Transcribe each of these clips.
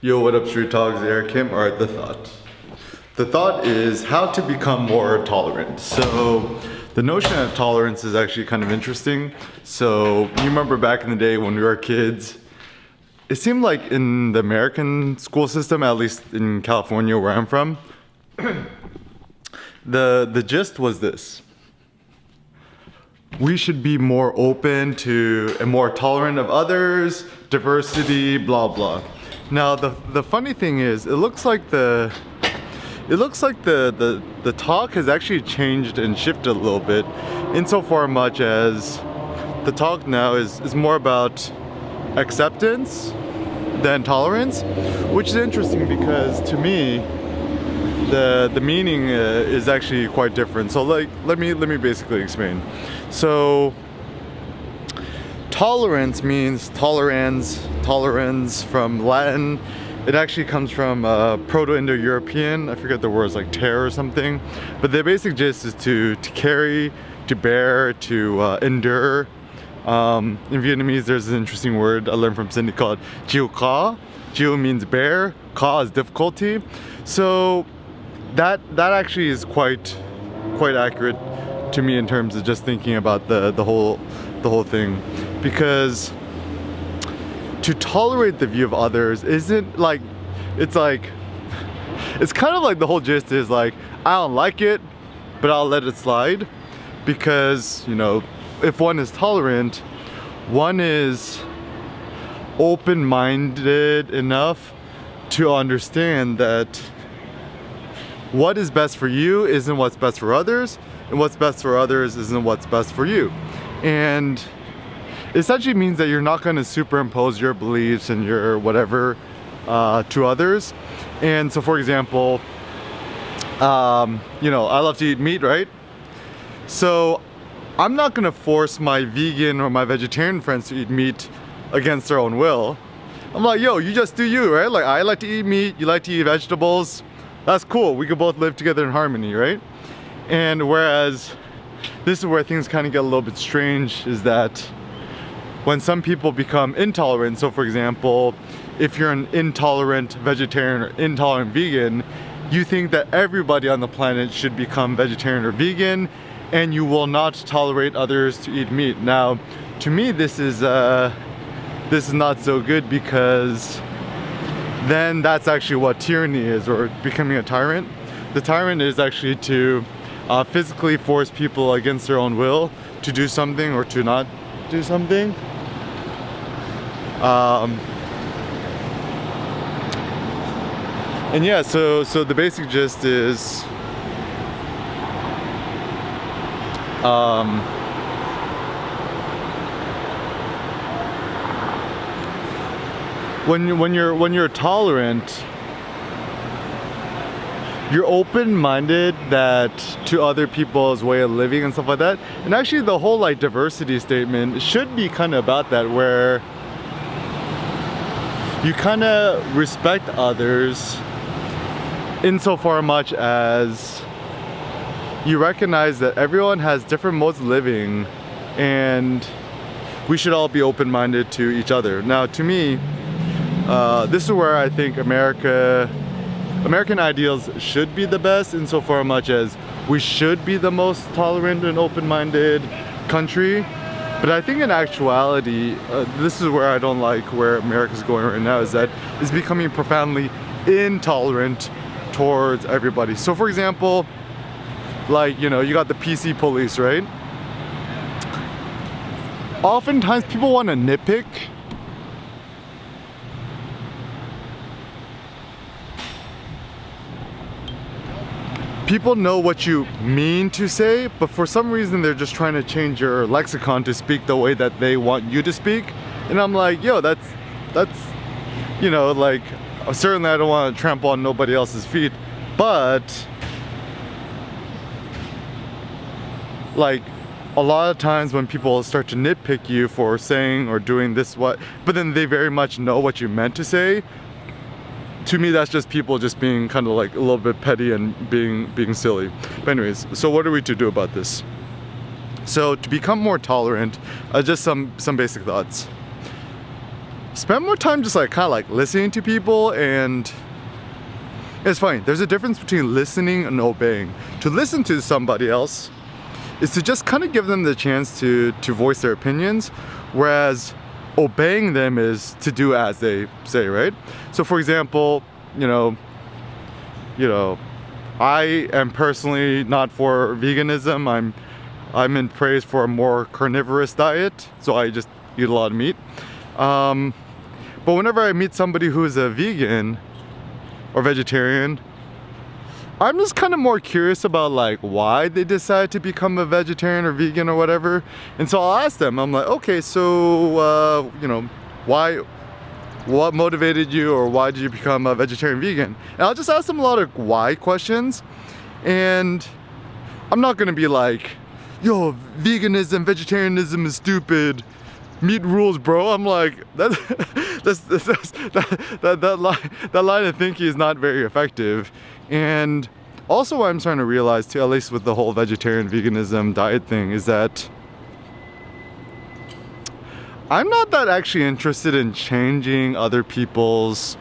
Yo, what up, Street Talks? Eric Kim. Alright, the thought. The thought is how to become more tolerant. So, the notion of tolerance is actually kind of interesting. So, you remember back in the day when we were kids, it seemed like in the American school system, at least in California where I'm from, the gist was this. We should be more open to and more tolerant of others, diversity, blah blah. Now the funny thing is, it looks like the talk has actually changed and shifted a little bit, insofar much as the talk now is more about acceptance than tolerance, which is interesting because to me the meaning is actually quite different. So like let me basically explain. So tolerance means tolerans from Latin. It actually comes from Proto-Indo-European. I forget the words, like tear or something. But the basic gist is to carry, to bear, to endure. In Vietnamese, there's an interesting word I learned from Cindy called chịu khó. Chịu means bear, khó is difficulty. So that actually is quite accurate to me in terms of just thinking about the whole thing, because to tolerate the view of others isn't like, it's kind of like the whole gist is like, I don't like it, but I'll let it slide, because, you know, if one is tolerant, one is open-minded enough to understand that what is best for you isn't what's best for others, and what's best for others isn't what's best for you. And essentially means that you're not going to superimpose your beliefs and your whatever to others. And so, for example, you know, I love to eat meat, right? So I'm not going to force my vegan or my vegetarian friends to eat meat against their own will. I'm like, yo, you just do you, right? Like, I like to eat meat, you like to eat vegetables. That's cool. We could both live together in harmony, right? And whereas this is where things kind of get a little bit strange, is that when some people become intolerant, so for example, if you're an intolerant vegetarian or intolerant vegan, you think that everybody on the planet should become vegetarian or vegan, and you will not tolerate others to eat meat. Now, to me, this is not so good, because then that's actually what tyranny is, or becoming a tyrant. The tyrant is actually to physically force people against their own will to do something or to not do something. And yeah, so the basic gist is when you're tolerant, you're open-minded that to other people's way of living and stuff like that. And actually the whole like diversity statement should be kind of about that, where you kind of respect others insofar much as you recognize that everyone has different modes of living, and we should all be open-minded to each other. Now, to me, this is where I think American ideals should be the best, insofar much as we should be the most tolerant and open-minded country. But I think in actuality, this is where I don't like where America's going right now, is that it's becoming profoundly intolerant towards everybody. So for example, like, you know, you got the PC police, right? Oftentimes people want to nitpick. People know what you mean to say, but for some reason they're just trying to change your lexicon to speak the way that they want you to speak. And I'm like, yo, that's you know, like, certainly I don't want to trample on nobody else's feet, but like a lot of times when people start to nitpick you for saying or doing this, but then they very much know what you meant to say, to me that's just people just being kind of like a little bit petty and being silly. But anyways, so what are we to do about this? So to become more tolerant, just some basic thoughts. spend more time just like kind of like listening to people. And it's funny, there's a difference between listening and obeying. To listen to somebody else is to just kind of give them the chance to voice their opinions, whereas obeying them is to do as they say, right? So for example, you know, I am personally not for veganism. I'm in praise for a more carnivorous diet, so I just eat a lot of meat. But whenever I meet somebody who is a vegan or vegetarian, I'm just kind of more curious about like why they decide to become a vegetarian or vegan or whatever. And so I'll ask them, I'm like, okay, so you know, what motivated you, or why did you become a vegetarian vegan? And I'll just ask them a lot of why questions. And I'm not gonna be like, yo, veganism, vegetarianism is stupid, meat rules, bro. I'm like, that line of thinking is not very effective. And also what I'm starting to realize too, at least with the whole vegetarian veganism diet thing, is that I'm not that actually interested in changing other people's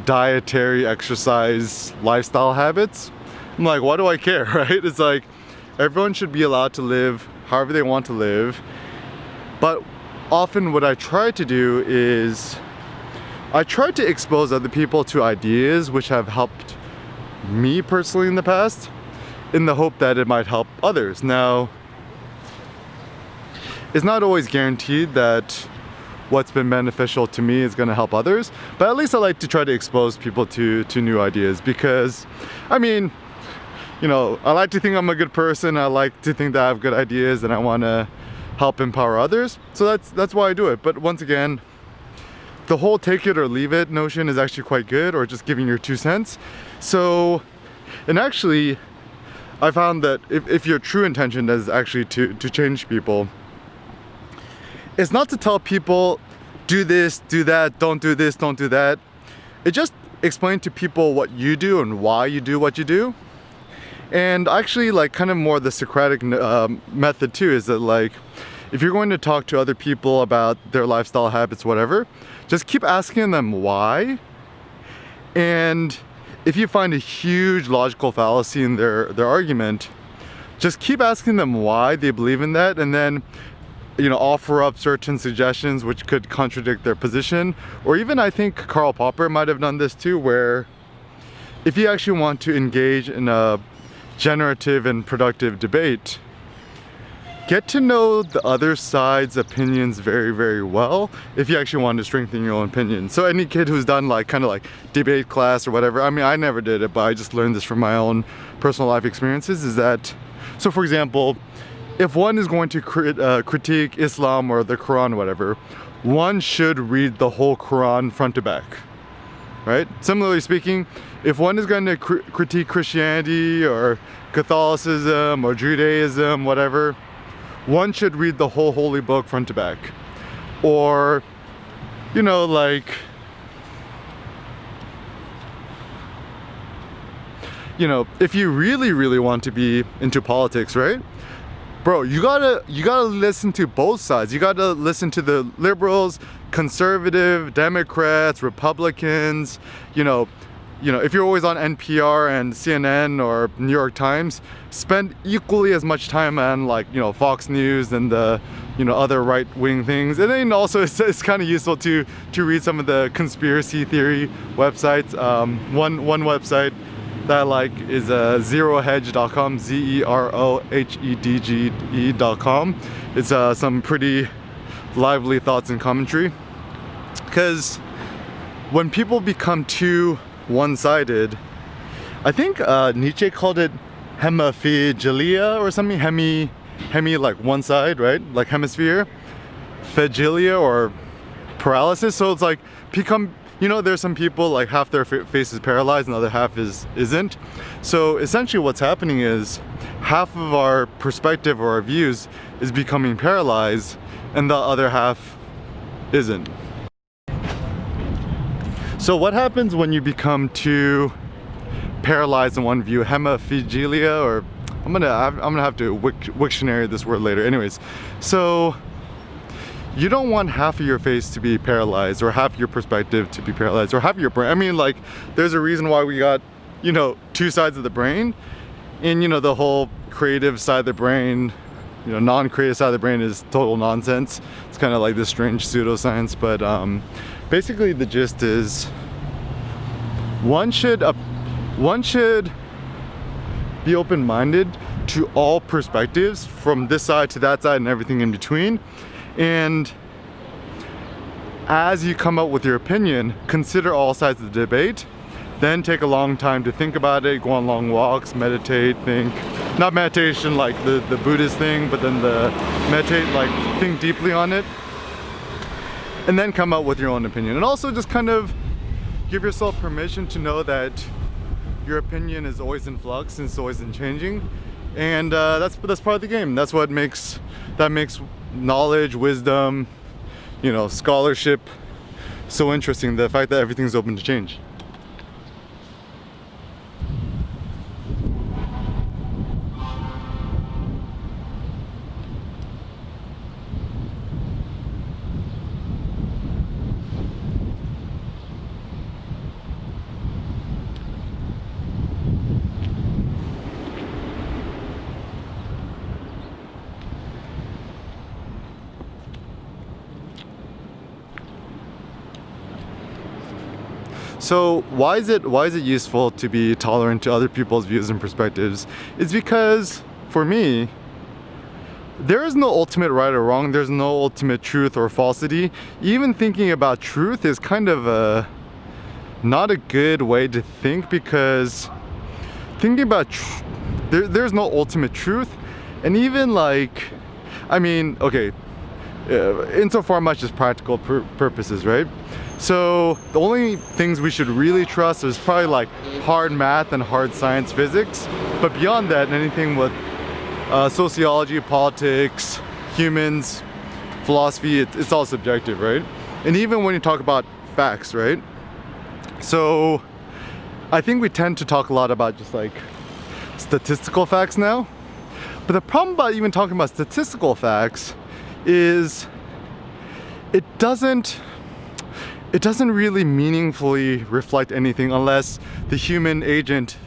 dietary, exercise, lifestyle habits. I'm like, why do I care, right? It's like, everyone should be allowed to live however they want to live. But often what I try to do is I try to expose other people to ideas which have helped me personally in the past, in the hope that it might help others. Now, it's not always guaranteed that what's been beneficial to me is going to help others, but at least I like to try to expose people to new ideas, because I mean, you know, I like to think I'm a good person. I like to think that I have good ideas and I want to help empower others. So that's why I do it. But once again, the whole take it or leave it notion is actually quite good, or just giving your 2 cents. So, and actually, I found that if your true intention is actually to change people, it's not to tell people, do this, do that, don't do this, don't do that. It just explain to people what you do and why you do what you do. And actually, like, kind of more the Socratic method too, is that like, if you're going to talk to other people about their lifestyle habits, whatever, just keep asking them why. And if you find a huge logical fallacy in their argument, just keep asking them why they believe in that, and then, you know, offer up certain suggestions which could contradict their position. Or even, I think Karl Popper might have done this too, where if you actually want to engage in a generative and productive debate, get to know the other side's opinions very, very well if you actually want to strengthen your own opinion. So any kid who's done like kind of like debate class or whatever, I mean, I never did it, but I just learned this from my own personal life experiences, is that, so for example, if one is going to critique Islam or the Quran or whatever, one should read the whole Quran front to back, right? Similarly speaking, if one is going to critique Christianity or Catholicism or Judaism, whatever, one should read the whole holy book front to back. Or, you know, like, you know, if you really, really want to be into politics, right? Bro, you gotta listen to both sides. You gotta listen to the liberals, conservative, Democrats, Republicans. You know, if you're always on NPR and CNN or New York Times, spend equally as much time on, like, you know, Fox News and the, you know, other right-wing things. And then also it's kind of useful to read some of the conspiracy theory websites. One website that I like is zerohedge.com, zerohedge.com. It's some pretty lively thoughts and commentary. Because when people become too one-sided, I think Nietzsche called it hemiphilia or something. Hemi like one side, right? Like hemisphere. Phagilia or paralysis. So it's like become, you know, there's some people like half their face is paralyzed and the other half isn't. So essentially what's happening is half of our perspective or our views is becoming paralyzed and the other half isn't. So what happens when you become too paralyzed in one view? Hemiphilia, or I'm gonna have to Wiktionary this word later. Anyways, so you don't want half of your face to be paralyzed, or half your perspective to be paralyzed, or half your brain. I mean, like, there's a reason why we got, you know, two sides of the brain. And, you know, the whole creative side of the brain, you know, non-creative side of the brain is total nonsense. It's kind of like this strange pseudoscience, but basically the gist is one should be open-minded to all perspectives, from this side to that side and everything in between. And as you come up with your opinion, consider all sides of the debate. Then take a long time to think about it, go on long walks, meditate, think. Not meditation like the Buddhist thing, but then the meditate, like think deeply on it. And then come out with your own opinion. And also just kind of give yourself permission to know that your opinion is always in flux and it's always in changing. And that's part of the game. That's what makes knowledge, wisdom, you know, scholarship so interesting. The fact that everything's open to change. So why is it useful to be tolerant to other people's views and perspectives? It's because, for me, there is no ultimate right or wrong. There's no ultimate truth or falsity. Even thinking about truth is kind of not a good way to think, because thinking about there's no ultimate truth. And even like, I mean, okay, insofar much as practical purposes, right? So the only things we should really trust is probably like hard math and hard science, physics. But beyond that, anything with sociology, politics, humans, philosophy, it's all subjective, right? And even when you talk about facts, right? So I think we tend to talk a lot about just like statistical facts now. But the problem about even talking about statistical facts is it doesn't really meaningfully reflect anything unless the human agent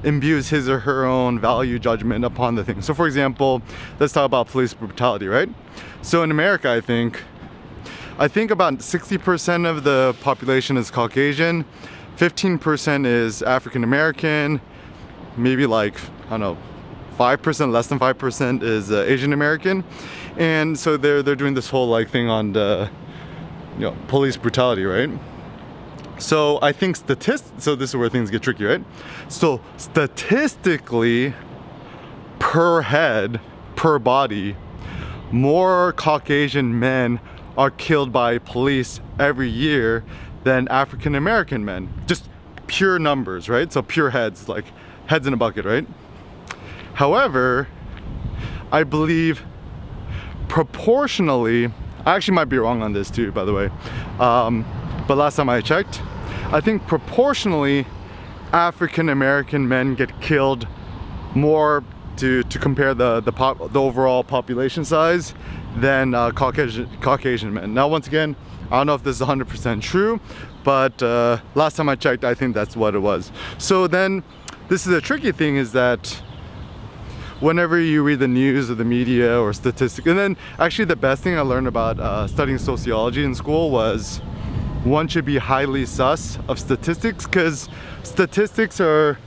imbues his or her own value judgment upon the thing. So for example, let's talk about police brutality, right? So in America, I think about 60% of the population is Caucasian, 15% is African American, maybe like, I don't know, 5%, less than 5% is Asian American. And so they're doing this whole like thing on the, you know, police brutality, right? So I think so this is where things get tricky, right? So statistically, per head, per body, more Caucasian men are killed by police every year than African American men. Just pure numbers, right? So pure heads, like heads in a bucket, right? However, I believe proportionally, I actually might be wrong on this too, by the way, but last time I checked, I think proportionally African American men get killed more to compare the overall population size than Caucasian men. Now once again, I don't know if this is 100% true, but last time I checked, I think that's what it was. So then this is a tricky thing, is that whenever you read the news or the media or statistics, and then actually the best thing I learned about studying sociology in school was one should be highly sus of statistics, because statistics are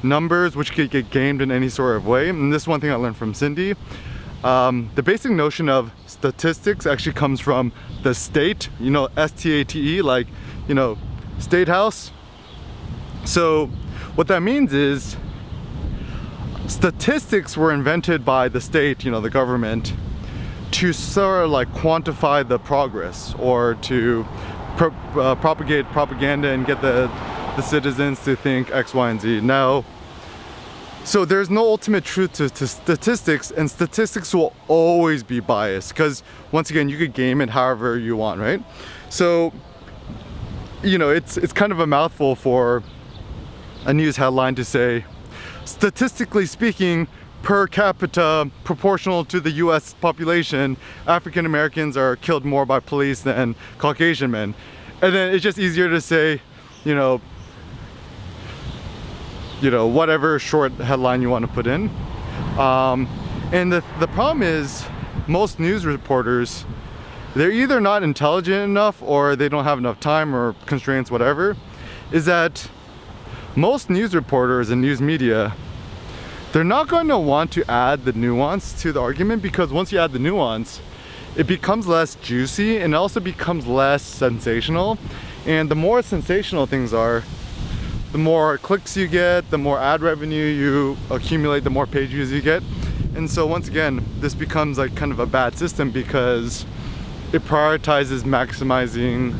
numbers which could get gamed in any sort of way. And this is one thing I learned from Cindy. The basic notion of statistics actually comes from the state, you know, S-T-A-T-E, like, you know, state house. So what that means is statistics were invented by the state, you know, the government, to sort of like quantify the progress, or to propagate propaganda and get the citizens to think X, Y, and Z. Now, so there's no ultimate truth to statistics, and statistics will always be biased, because once again, you could game it however you want, right? So, you know, it's kind of a mouthful for a news headline to say, statistically speaking, per capita proportional to the US population, African Americans are killed more by police than Caucasian men. And then it's just easier to say, you know, whatever short headline you want to put in. And the problem is, most news reporters, they're either not intelligent enough or they don't have enough time or constraints, whatever, is that most news reporters and news media, they're not going to want to add the nuance to the argument, because once you add the nuance, it becomes less juicy and it also becomes less sensational. And the more sensational things are, the more clicks you get, the more ad revenue you accumulate, the more page views you get. And so once again, this becomes like kind of a bad system, because it prioritizes maximizing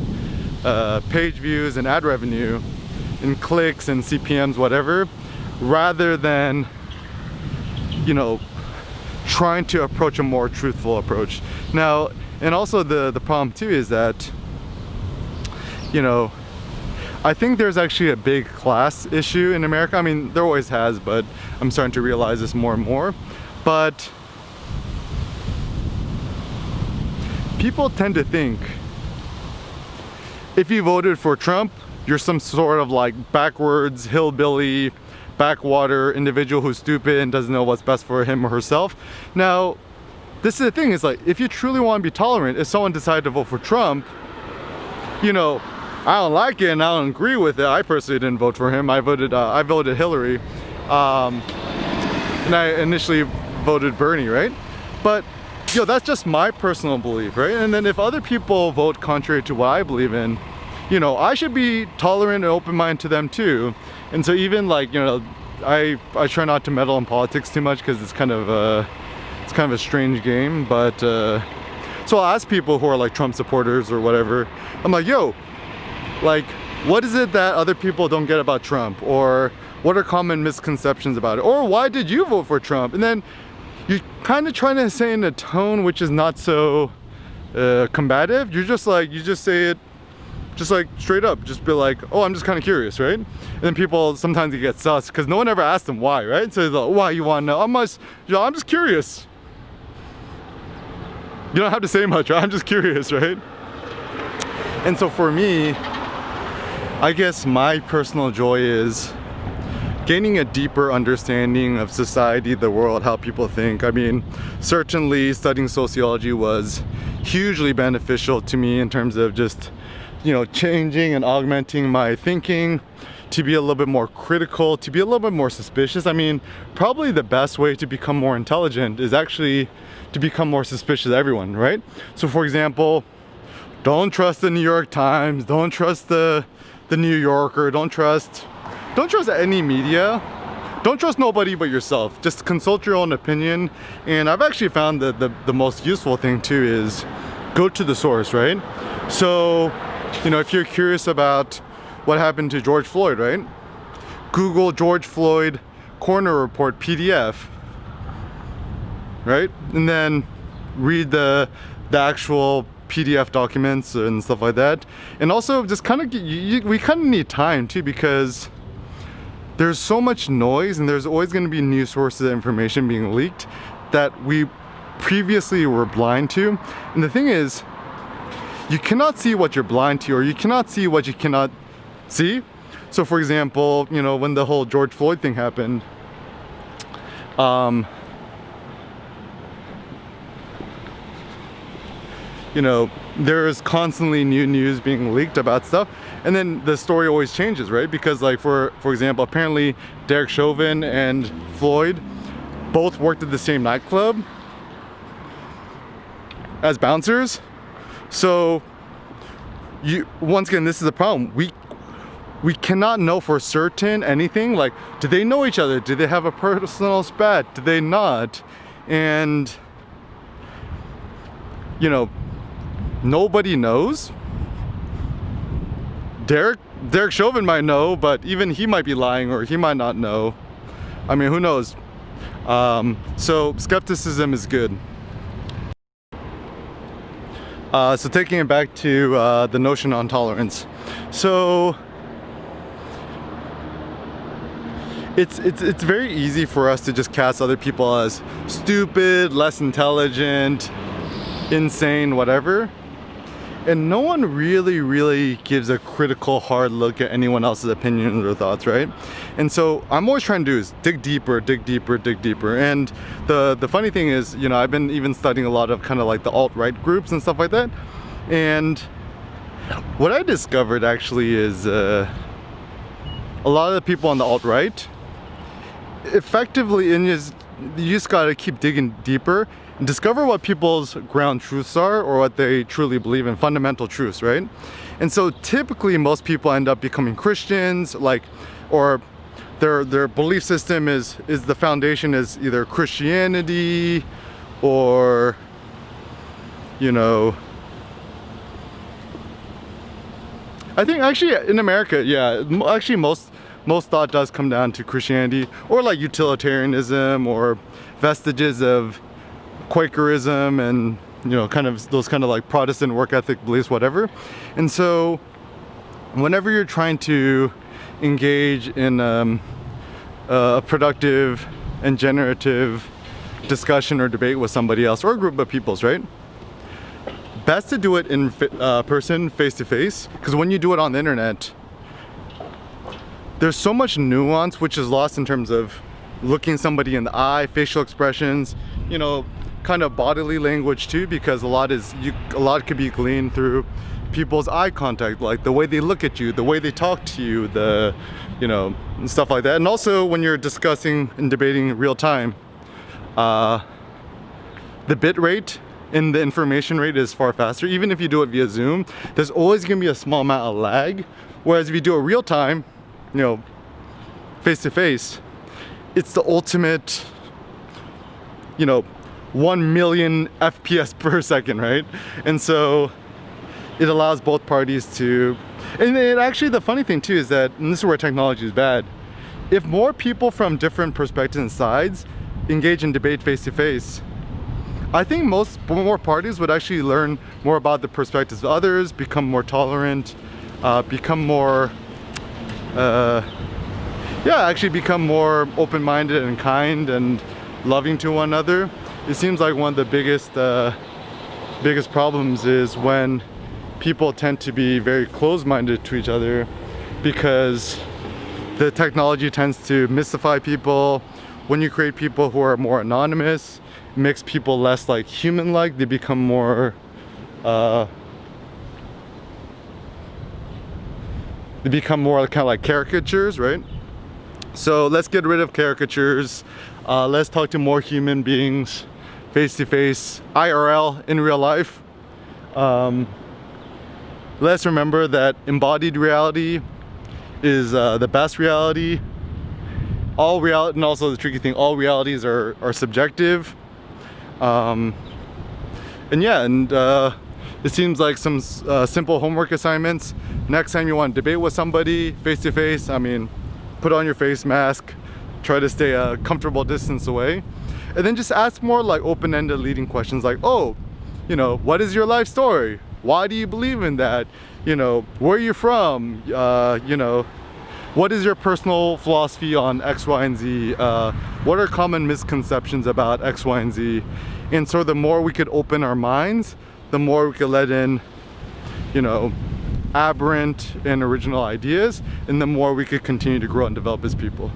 page views and ad revenue and clicks and CPMs, whatever, rather than, you know, trying to approach a more truthful approach. Now, and also the problem too is that, you know, I think there's actually a big class issue in America. I mean, there always has, but I'm starting to realize this more and more. But people tend to think if you voted for Trump, you're some sort of like backwards, hillbilly, backwater individual who's stupid and doesn't know what's best for him or herself. Now, this is the thing, is like, if you truly want to be tolerant, if someone decided to vote for Trump, you know, I don't like it and I don't agree with it. I personally didn't vote for him. I voted Hillary, and I initially voted Bernie, right? But that's just my personal belief, right? And then if other people vote contrary to what I believe in, I should be tolerant and open-minded to them too. And so even like, I try not to meddle in politics too much, because it's kind of a strange game. But so I'll ask people who are like Trump supporters or whatever, I'm like, yo, like, what is it that other people don't get about Trump? Or what are common misconceptions about it? Or why did you vote for Trump? And then you're kind of trying to say in a tone which is not so combative. You just say it just like straight up, just be like, oh, I'm just kind of curious, right? And then people sometimes get sus because no one ever asked them why, right? So they're like, why you want to know? I'm just curious. You don't have to say much, right? I'm just curious, right? And so for me, I guess my personal joy is gaining a deeper understanding of society, the world, how people think. I mean, certainly studying sociology was hugely beneficial to me in terms of just, changing and augmenting my thinking, to be a little bit more critical, to be a little bit more suspicious. I mean, probably the best way to become more intelligent is actually to become more suspicious of everyone, right? So for example, don't trust the New York Times, don't trust the New Yorker, don't trust any media, don't trust nobody but yourself. Just consult your own opinion. And I've actually found that the most useful thing too is go to the source, right? So, if you're curious about what happened to George Floyd, right? Google George Floyd Coroner Report PDF, right? And then read the actual PDF documents and stuff like that. And also just we kind of need time too, because there's so much noise and there's always going to be new sources of information being leaked that we previously were blind to. And the thing is, you cannot see what you're blind to, or you cannot see what you cannot see. So for example, when the whole George Floyd thing happened, there's constantly new news being leaked about stuff, and then the story always changes, right? Because like for example, apparently Derek Chauvin and Floyd both worked at the same nightclub as bouncers. So once again, this is a problem. We cannot know for certain anything. Like, do they know each other? Do they have a personal spat? Do they not? And nobody knows. Derek Chauvin might know, but even he might be lying, or he might not know. I mean, who knows? So skepticism is good. So taking it back to the notion on tolerance. So it's very easy for us to just cast other people as stupid, less intelligent, insane, whatever. And no one really gives a critical, hard look at anyone else's opinions or thoughts, right? And so I'm always trying to do is dig deeper. And the funny thing is, you know, I've been even studying a lot of kind of like the alt-right groups and stuff like that. And what I discovered actually is a lot of the people on the alt-right, effectively, and you just gotta keep digging deeper and discover what people's ground truths are, or what they truly believe in, fundamental truths, right? And so typically most people end up becoming Christians, like, or their belief system is the foundation is either Christianity or, you know, I think actually in America, yeah, actually most thought does come down to Christianity, or like utilitarianism, or vestiges of Quakerism, and, you know, kind of those kind of like Protestant work ethic beliefs, whatever. And so whenever you're trying to engage in a productive and generative discussion or debate with somebody else or a group of peoples, right, best to do it in person, face to face, because when you do it on the internet, there's so much nuance which is lost in terms of looking somebody in the eye, facial expressions, you know, kind of bodily language too, because a lot could be gleaned through people's eye contact, like the way they look at you, the way they talk to you, the, you know, and stuff like that. And also when you're discussing and debating real time, the bit rate and the information rate is far faster. Even if you do it via Zoom, there's always gonna be a small amount of lag. Whereas if you do it real time, you know, face to face, it's the ultimate, you know, 1 million FPS per second, right? And so it allows both parties to, and it actually, the funny thing too is that, and this is where technology is bad, if more people from different perspectives and sides engage in debate face to face, I think more parties would actually learn more about the perspectives of others, become more tolerant, become more, actually become more open-minded and kind and loving to one another. It seems like one of the biggest problems is when people tend to be very closed-minded to each other, because the technology tends to mystify people. When you create people who are more anonymous, it makes people less like human-like. They become more kind of like caricatures, right? So let's get rid of caricatures. Let's talk to more human beings, face to face, IRL, in real life. Let's remember that embodied reality is the best reality. All reality, and also the tricky thing, all realities are subjective. And yeah, and it seems like some simple homework assignments. Next time you want to debate with somebody face to face, I mean, put on your face mask, try to stay a comfortable distance away, and then just ask more like open-ended leading questions like, oh, you know, what is your life story? Why do you believe in that? You know, where are you from? You know, what is your personal philosophy on X, Y, and Z? What are common misconceptions about X, Y, and Z? And so the more we could open our minds, the more we could let in, you know, aberrant and original ideas, and the more we could continue to grow and develop as people.